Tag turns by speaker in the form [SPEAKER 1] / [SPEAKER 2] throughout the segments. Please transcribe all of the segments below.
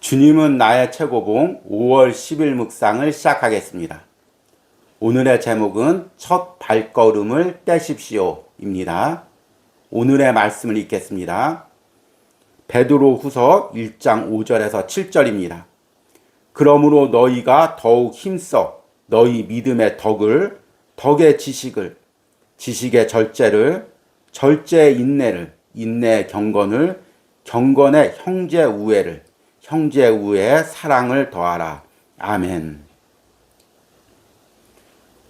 [SPEAKER 1] 주님은 나의 최고봉 5월 10일 묵상을 시작하겠습니다. 오늘의 제목은 첫 발걸음을 떼십시오입니다. 오늘의 말씀을 읽겠습니다. 베드로 후서 1장 5절에서 7절입니다. 그러므로 너희가 더욱 힘써 너희 믿음의 덕을, 덕의 지식을, 지식의 절제를, 절제의 인내를, 인내의 경건을, 경건의 형제 우애를, 형제 우애에 사랑을 더하라. 아멘.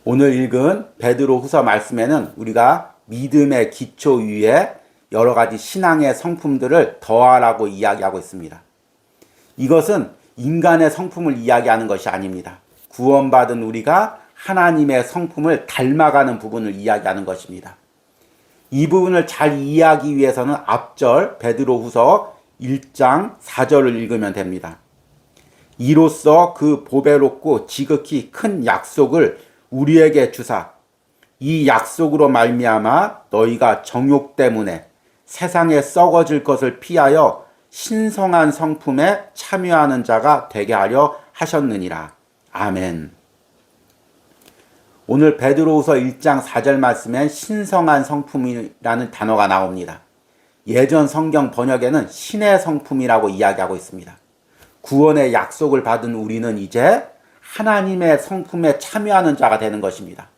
[SPEAKER 1] 오늘 읽은 베드로 후서 말씀에는 우리가 믿음의 기초 위에 여러 가지 신앙의 성품들을 더하라고 이야기하고 있습니다. 이것은 인간의 성품을 이야기하는 것이 아닙니다. 구원받은 우리가 하나님의 성품을 닮아가는 부분을 이야기하는 것입니다. 이 부분을 잘 이해하기 위해서는 앞절 베드로 후서 1장 4절을 읽으면 됩니다. 이로써 그 보배롭고 지극히 큰 약속을 우리에게 주사 이 약속으로 말미암아 너희가 정욕 때문에 세상에 썩어질 것을 피하여 신성한 성품에 참여하는 자가 되게 하려 하셨느니라. 아멘. 오늘 베드로후서 1장 4절 말씀엔 신성한 성품이라는 단어가 나옵니다. 예전 성경 번역에는 신의 성품이라고 이야기하고 있습니다. 구원의 약속을 받은 우리는 이제 하나님의 성품에 참여하는 자가 되는 것입니다.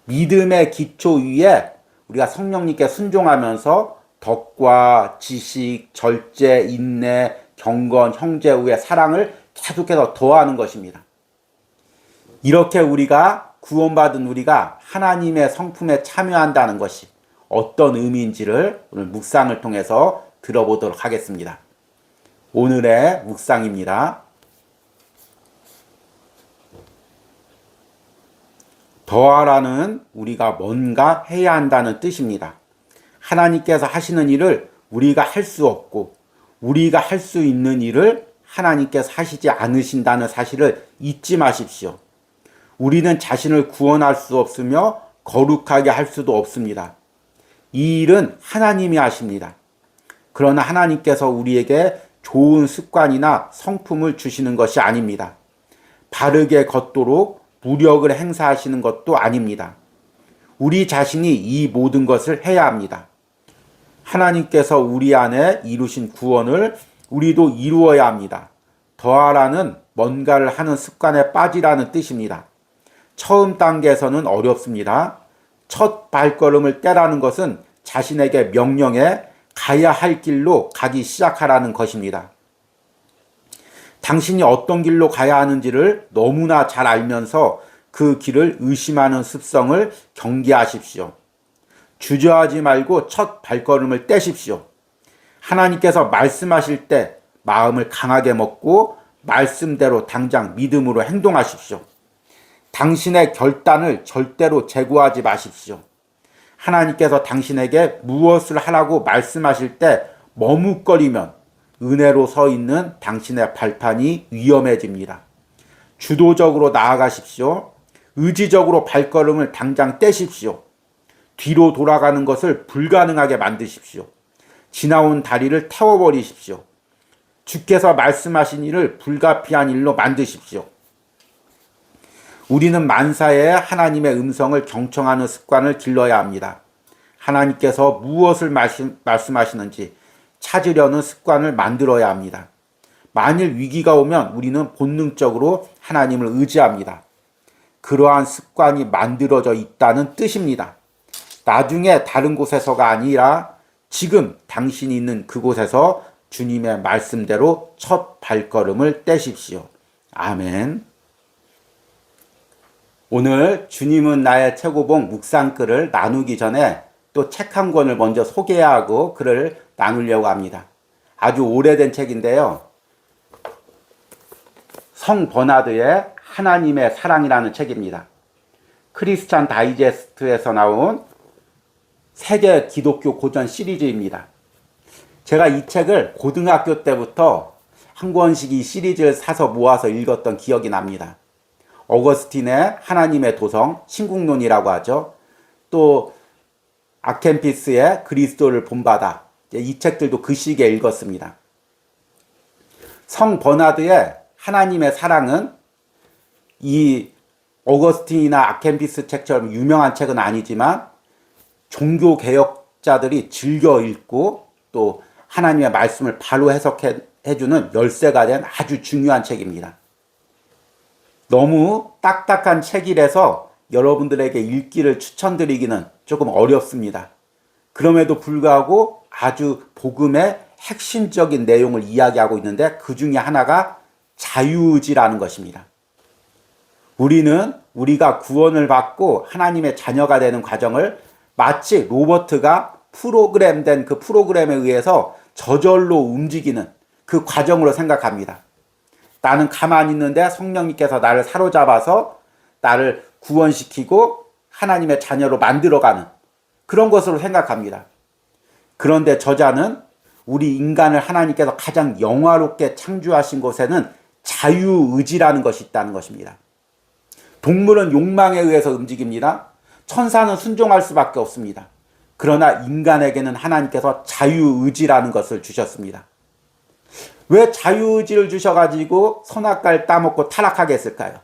[SPEAKER 1] 믿음의 기초 위에 우리가 성령님께 순종하면서 덕과 지식, 절제, 인내, 경건, 형제 우애, 사랑을 계속해서 더하는 것입니다. 이렇게 우리가 구원받은 우리가 하나님의 성품에 참여한다는 것이 어떤 의미인지를 오늘 묵상을 통해서 들어보도록 하겠습니다. 오늘의 묵상입니다. 더하라는 우리가 뭔가 해야 한다는 뜻입니다. 하나님께서 하시는 일을 우리가 할 수 없고 우리가 할 수 있는 일을 하나님께서 하시지 않으신다는 사실을 잊지 마십시오. 우리는 자신을 구원할 수 없으며 거룩하게 할 수도 없습니다. 이 일은 하나님이 하십니다. 그러나 하나님께서 우리에게 좋은 습관이나 성품을 주시는 것이 아닙니다. 바르게 걷도록 무력을 행사하시는 것도 아닙니다. 우리 자신이 이 모든 것을 해야 합니다. 하나님께서 우리 안에 이루신 구원을 우리도 이루어야 합니다. 더하라는 뭔가를 하는 습관에 빠지라는 뜻입니다. 처음 단계에서는 어렵습니다. 첫 발걸음을 떼라는 것은 자신에게 명령해 가야 할 길로 가기 시작하라는 것입니다. 당신이 어떤 길로 가야 하는지를 너무나 잘 알면서 그 길을 의심하는 습성을 경계하십시오. 주저하지 말고 첫 발걸음을 떼십시오. 하나님께서 말씀하실 때 마음을 강하게 먹고 말씀대로 당장 믿음으로 행동하십시오. 당신의 결단을 절대로 제고하지 마십시오. 하나님께서 당신에게 무엇을 하라고 말씀하실 때 머뭇거리면 은혜로 서 있는 당신의 발판이 위험해집니다. 주도적으로 나아가십시오. 의지적으로 발걸음을 당장 떼십시오. 뒤로 돌아가는 것을 불가능하게 만드십시오. 지나온 다리를 태워버리십시오. 주께서 말씀하신 일을 불가피한 일로 만드십시오. 우리는 만사에 하나님의 음성을 경청하는 습관을 길러야 합니다. 하나님께서 무엇을 말씀하시는지 찾으려는 습관을 만들어야 합니다. 만일 위기가 오면 우리는 본능적으로 하나님을 의지합니다. 그러한 습관이 만들어져 있다는 뜻입니다. 나중에 다른 곳에서가 아니라 지금 당신이 있는 그곳에서 주님의 말씀대로 첫 발걸음을 떼십시오. 아멘. 오늘 주님은 나의 최고봉 묵상글을 나누기 전에 또 책 한 권을 먼저 소개하고 글을 나누려고 합니다. 아주 오래된 책인데요. 성 버나드의 하나님의 사랑이라는 책입니다. 크리스찬 다이제스트에서 나온 세계 기독교 고전 시리즈입니다. 제가 이 책을 고등학교 때부터 한 권씩 이 시리즈를 사서 모아서 읽었던 기억이 납니다. 어거스틴의 하나님의 도성, 신국론이라고 하죠. 또 아켄피스의 그리스도를 본받아, 이 책들도 그 시기에 읽었습니다. 성 버나드의 하나님의 사랑은 이 어거스틴이나 아켄피스 책처럼 유명한 책은 아니지만 종교 개혁자들이 즐겨 읽고 또 하나님의 말씀을 바로 해석해주는 열쇠가 된 아주 중요한 책입니다. 너무 딱딱한 책이라서 여러분들에게 읽기를 추천드리기는 조금 어렵습니다. 그럼에도 불구하고 아주 복음의 핵심적인 내용을 이야기하고 있는데 그 중에 하나가 자유의지라는 것입니다. 우리는 우리가 구원을 받고 하나님의 자녀가 되는 과정을 마치 로버트가 프로그램된 그 프로그램에 의해서 저절로 움직이는 그 과정으로 생각합니다. 나는 가만히 있는데 성령님께서 나를 사로잡아서 나를 구원시키고 하나님의 자녀로 만들어가는 그런 것으로 생각합니다. 그런데 저자는 우리 인간을 하나님께서 가장 영화롭게 창조하신 곳에는 자유의지라는 것이 있다는 것입니다. 동물은 욕망에 의해서 움직입니다. 천사는 순종할 수밖에 없습니다. 그러나 인간에게는 하나님께서 자유의지라는 것을 주셨습니다. 왜 자유의지를 주셔가지고 선악과를 따먹고 타락하게 했을까요?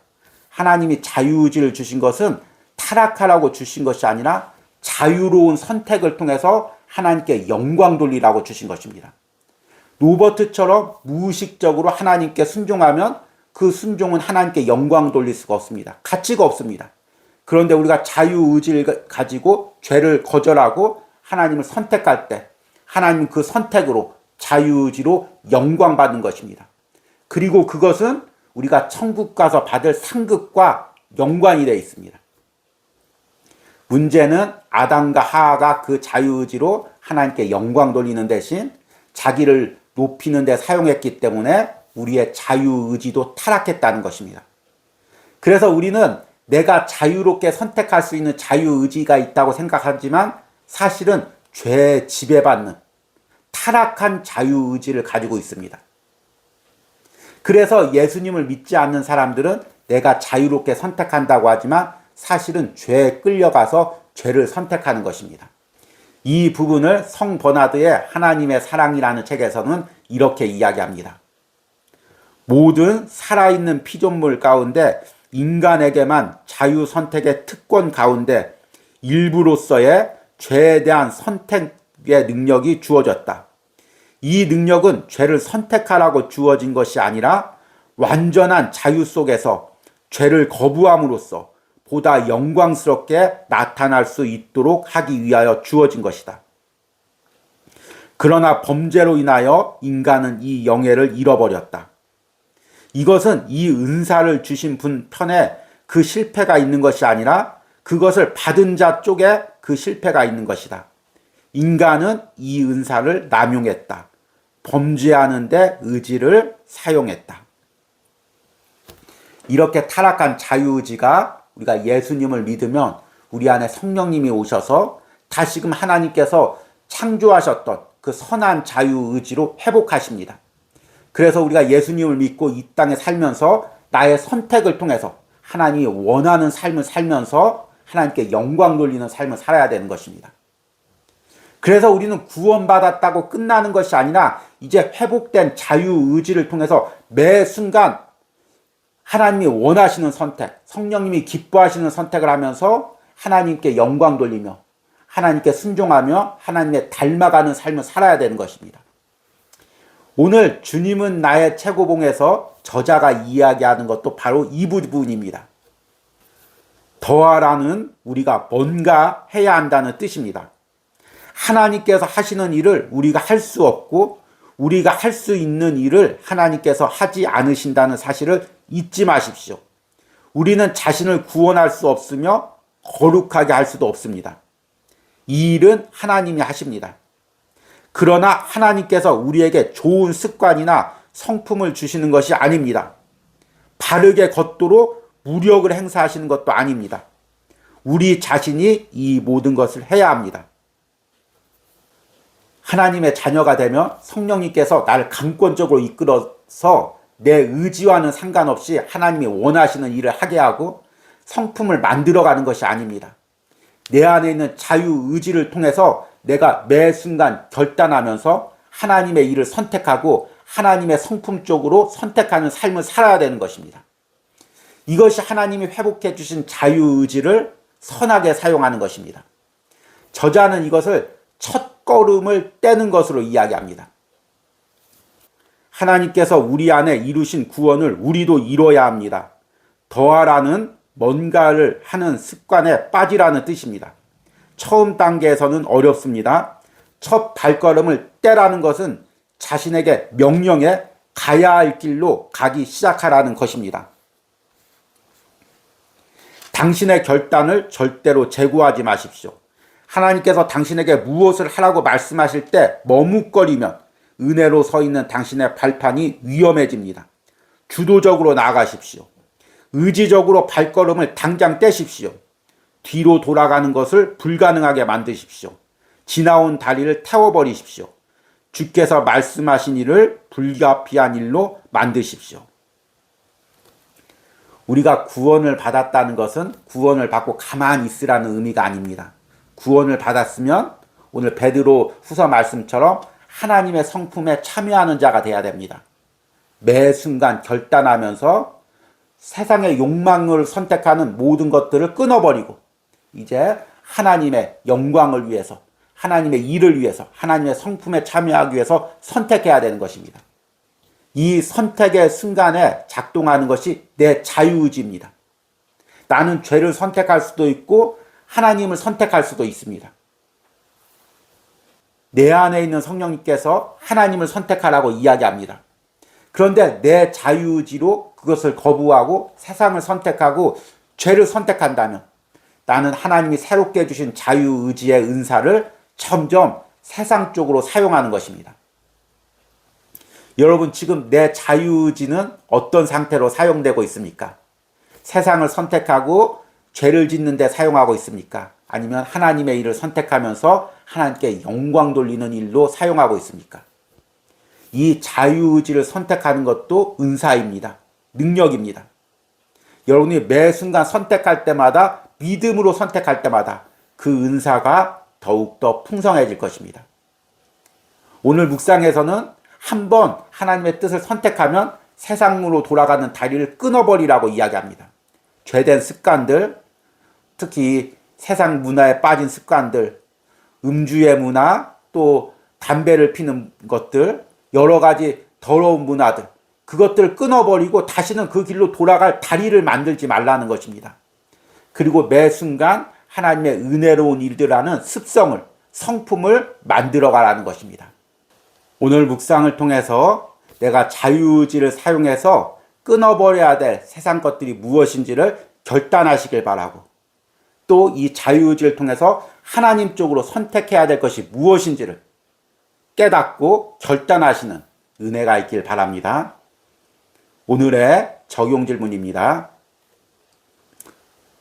[SPEAKER 1] 하나님이 자유의지를 주신 것은 타락하라고 주신 것이 아니라 자유로운 선택을 통해서 하나님께 영광 돌리라고 주신 것입니다. 로버트처럼 무의식적으로 하나님께 순종하면 그 순종은 하나님께 영광 돌릴 수가 없습니다. 가치가 없습니다. 그런데 우리가 자유의지를 가지고 죄를 거절하고 하나님을 선택할 때 하나님은 그 선택으로 자유의지로 영광 받는 것입니다. 그리고 그것은 우리가 천국 가서 받을 상급과 연관이 되어 있습니다. 문제는 아담과 하하가 그 자유의지로 하나님께 영광 돌리는 대신 자기를 높이는 데 사용했기 때문에 우리의 자유의지도 타락했다는 것입니다. 그래서 우리는 내가 자유롭게 선택할 수 있는 자유의지가 있다고 생각하지만 사실은 죄에 지배받는 타락한 자유의지를 가지고 있습니다. 그래서 예수님을 믿지 않는 사람들은 내가 자유롭게 선택한다고 하지만 사실은 죄에 끌려가서 죄를 선택하는 것입니다. 이 부분을 성 버나드의 하나님의 사랑이라는 책에서는 이렇게 이야기합니다. 모든 살아있는 피조물 가운데 인간에게만 자유 선택의 특권 가운데 일부로서의 죄에 대한 선택의 능력이 주어졌다. 이 능력은 죄를 선택하라고 주어진 것이 아니라 완전한 자유 속에서 죄를 거부함으로써 보다 영광스럽게 나타날 수 있도록 하기 위하여 주어진 것이다. 그러나 범죄로 인하여 인간은 이 영예를 잃어버렸다. 이것은 이 은사를 주신 분 편에 그 실패가 있는 것이 아니라 그것을 받은 자 쪽에 그 실패가 있는 것이다. 인간은 이 은사를 남용했다. 범죄하는 데 의지를 사용했다. 이렇게 타락한 자유의지가 우리가 예수님을 믿으면 우리 안에 성령님이 오셔서 다시금 하나님께서 창조하셨던 그 선한 자유의지로 회복하십니다. 그래서 우리가 예수님을 믿고 이 땅에 살면서 나의 선택을 통해서 하나님이 원하는 삶을 살면서 하나님께 영광 돌리는 삶을 살아야 되는 것입니다. 그래서 우리는 구원받았다고 끝나는 것이 아니라 이제 회복된 자유의지를 통해서 매 순간 하나님이 원하시는 선택, 성령님이 기뻐하시는 선택을 하면서 하나님께 영광 돌리며 하나님께 순종하며 하나님의 닮아가는 삶을 살아야 되는 것입니다. 오늘 주님은 나의 최고봉에서 저자가 이야기하는 것도 바로 이 부분입니다. 더하라는 우리가 뭔가 해야 한다는 뜻입니다. 하나님께서 하시는 일을 우리가 할 수 없고 우리가 할 수 있는 일을 하나님께서 하지 않으신다는 사실을 잊지 마십시오. 우리는 자신을 구원할 수 없으며 거룩하게 할 수도 없습니다. 이 일은 하나님이 하십니다. 그러나 하나님께서 우리에게 좋은 습관이나 성품을 주시는 것이 아닙니다. 바르게 걷도록 무력을 행사하시는 것도 아닙니다. 우리 자신이 이 모든 것을 해야 합니다. 하나님의 자녀가 되면 성령님께서 나를 강권적으로 이끌어서 내 의지와는 상관없이 하나님이 원하시는 일을 하게 하고 성품을 만들어가는 것이 아닙니다. 내 안에 있는 자유의지를 통해서 내가 매 순간 결단하면서 하나님의 일을 선택하고 하나님의 성품 쪽으로 선택하는 삶을 살아야 되는 것입니다. 이것이 하나님이 회복해 주신 자유의지를 선하게 사용하는 것입니다. 저자는 이것을 첫 걸음을 떼는 것으로 이야기합니다. 하나님께서 우리 안에 이루신 구원을 우리도 이뤄야 합니다. 더하라는 뭔가를 하는 습관에 빠지라는 뜻입니다. 처음 단계에서는 어렵습니다. 첫 발걸음을 떼라는 것은 자신에게 명령해 가야 할 길로 가기 시작하라는 것입니다. 당신의 결단을 절대로 재고하지 마십시오. 하나님께서 당신에게 무엇을 하라고 말씀하실 때 머뭇거리면 은혜로 서 있는 당신의 발판이 위험해집니다. 주도적으로 나아가십시오. 의지적으로 발걸음을 당장 떼십시오. 뒤로 돌아가는 것을 불가능하게 만드십시오. 지나온 다리를 태워버리십시오. 주께서 말씀하신 일을 불가피한 일로 만드십시오. 우리가 구원을 받았다는 것은 구원을 받고 가만히 있으라는 의미가 아닙니다. 구원을 받았으면 오늘 베드로 후서 말씀처럼 하나님의 성품에 참여하는 자가 되어야 됩니다. 매 순간 결단하면서 세상의 욕망을 선택하는 모든 것들을 끊어버리고 이제 하나님의 영광을 위해서, 하나님의 일을 위해서, 하나님의 성품에 참여하기 위해서 선택해야 되는 것입니다. 이 선택의 순간에 작동하는 것이 내 자유의지입니다. 나는 죄를 선택할 수도 있고 하나님을 선택할 수도 있습니다. 내 안에 있는 성령님께서 하나님을 선택하라고 이야기합니다. 그런데 내 자유의지로 그것을 거부하고 세상을 선택하고 죄를 선택한다면 나는 하나님이 새롭게 주신 자유의지의 은사를 점점 세상 쪽으로 사용하는 것입니다. 여러분, 지금 내 자유의지는 어떤 상태로 사용되고 있습니까? 세상을 선택하고 죄를 짓는 데 사용하고 있습니까? 아니면 하나님의 일을 선택하면서 하나님께 영광 돌리는 일로 사용하고 있습니까? 이 자유의지를 선택하는 것도 은사입니다. 능력입니다. 여러분이 매 순간 선택할 때마다, 믿음으로 선택할 때마다 그 은사가 더욱더 풍성해질 것입니다. 오늘 묵상에서는 한번 하나님의 뜻을 선택하면 세상으로 돌아가는 다리를 끊어버리라고 이야기합니다. 죄된 습관들, 특히 세상 문화에 빠진 습관들, 음주의 문화, 또 담배를 피는 것들, 여러 가지 더러운 문화들, 그것들을 끊어버리고 다시는 그 길로 돌아갈 다리를 만들지 말라는 것입니다. 그리고 매 순간 하나님의 은혜로운 일들하는 습성을, 성품을 만들어가라는 것입니다. 오늘 묵상을 통해서 내가 자유의지를 사용해서 끊어버려야 될 세상 것들이 무엇인지를 결단하시길 바라고, 또 이 자유의지를 통해서 하나님 쪽으로 선택해야 될 것이 무엇인지를 깨닫고 결단하시는 은혜가 있길 바랍니다. 오늘의 적용 질문입니다.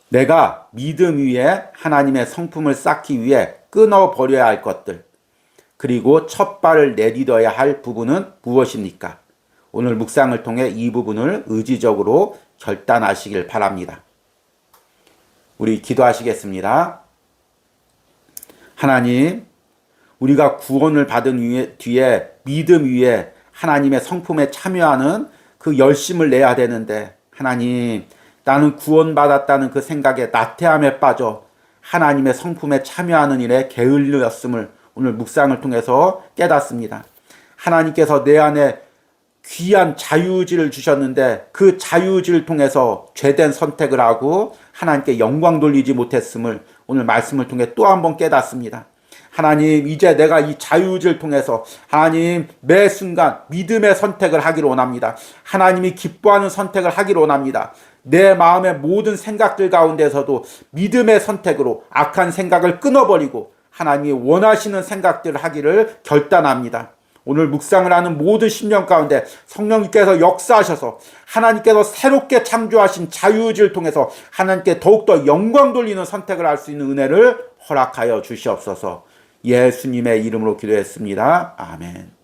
[SPEAKER 1] 내가 믿음 위에 하나님의 성품을 쌓기 위해 끊어버려야 할 것들, 그리고 첫 발을 내딛어야 할 부분은 무엇입니까? 오늘 묵상을 통해 이 부분을 의지적으로 결단하시길 바랍니다. 우리 기도하시겠습니다. 하나님, 우리가 구원을 받은 뒤에 믿음 위에 하나님의 성품에 참여하는 그 열심을 내야 되는데, 하나님, 나는 구원받았다는 그 생각에 나태함에 빠져 하나님의 성품에 참여하는 일에 게을렸음을 오늘 묵상을 통해서 깨닫습니다. 하나님께서 내 안에 귀한 자유의지를 주셨는데 그 자유의지를 통해서 죄된 선택을 하고 하나님께 영광 돌리지 못했음을 오늘 말씀을 통해 또 한 번 깨닫습니다. 하나님, 이제 내가 이 자유의지를 통해서 하나님 매 순간 믿음의 선택을 하기를 원합니다. 하나님이 기뻐하는 선택을 하기를 원합니다. 내 마음의 모든 생각들 가운데서도 믿음의 선택으로 악한 생각을 끊어버리고 하나님이 원하시는 생각들을 하기를 결단합니다. 오늘 묵상을 하는 모든 심령 가운데 성령님께서 역사하셔서 하나님께서 새롭게 창조하신 자유의지를 통해서 하나님께 더욱더 영광 돌리는 선택을 할 수 있는 은혜를 허락하여 주시옵소서. 예수님의 이름으로 기도했습니다. 아멘.